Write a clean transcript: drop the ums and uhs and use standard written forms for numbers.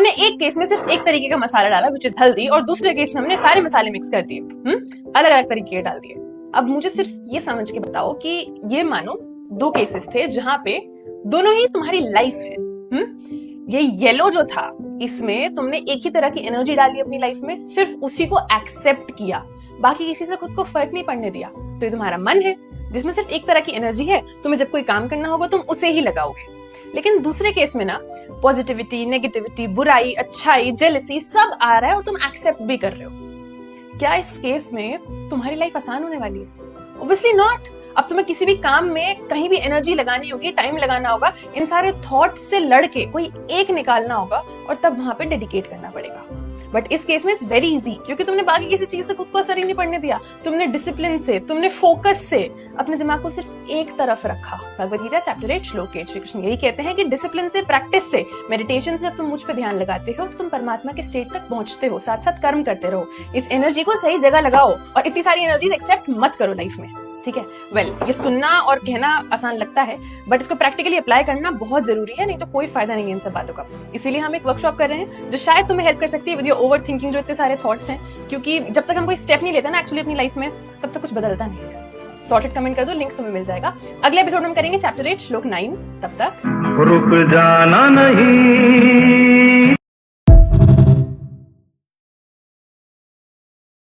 हमने एक केस में सिर्फ एक तरीके का मसाला डाला विच इज हल्दी, और दूसरे केस में हमने सारे मसाले मिक्स कर दिए, अलग अलग तरीके के डाल दिए। अब मुझे सिर्फ ये समझ के बताओ कि ये मानो दो केसेस थे जहां पे दोनों ही तुम्हारी लाइफ है। ये येलो जो था इसमें तुमने एक ही तरह की एनर्जी डाली अपनी लाइफ में, सिर्फ उसी को एक्सेप्ट किया, बाकी किसी से खुद को फर्क नहीं पड़ने दिया। तो ये तुम्हारा मन है जिसमें सिर्फ एक तरह की एनर्जी है, तुम्हें जब कोई काम करना होगा तुम उसे ही लगाओगे। लेकिन दूसरे केस में ना पॉजिटिविटी, नेगेटिविटी, बुराई, अच्छाई, जेलसी सब आ रहा है और तुम एक्सेप्ट भी कर रहे हो। क्या इस केस में तुम्हारी लाइफ आसान होने वाली है? Obviously not. अब तुम्हें किसी भी काम में कहीं भी एनर्जी लगानी होगी, टाइम लगाना होगा, इन सारे थॉट्स से लड़के कोई एक निकालना होगा और तब वहां पे डेडिकेट करना पड़ेगा। बट इस केस में इट्स वेरी इजी, क्योंकि तुमने बाकी किसी चीज से खुद को असर ही नहीं पड़ने दिया। तुमने डिसिप्लिन से, तुमने फोकस से अपने दिमाग को सिर्फ एक तरफ रखा। भगवद गीता चैप्टर 8 श्लोक 8 श्री कृष्ण यही कहते हैं कि डिसिप्लिन से, प्रैक्टिस से, मेडिटेशन से जब तुम मुझ पे ध्यान लगाते हो तो तुम परमात्मा के स्टेट तक पहुंचते हो। साथ साथ कर्म करते रहो, इस एनर्जी को सही जगह लगाओ और इतनी सारी एनर्जीज एक्सेप्ट मत करो लाइफ में, ठीक है? वेल, ये सुनना और कहना आसान लगता है, बट इसको प्रैक्टिकली अप्लाई करना बहुत जरूरी है, नहीं तो कोई फायदा नहीं है इन सब बातों का। इसीलिए हम एक वर्कशॉप कर रहे हैं जो शायद तुम्हें हेल्प कर सकती है विद योर ओवर थिंकिंग, जो इतने सारे थॉट्स हैं। क्योंकि जब तक हम कोई स्टेप नहीं लेते ना एक्चुअली अपनी लाइफ में, तब तक कुछ बदलता नहीं है। सॉर्टेड कमेंट कर दो, लिंक तुम्हें मिल जाएगा। अगले एपिसोड में करेंगे चैप्टर 8 श्लोक 9। तब तक रुक जाना नहीं।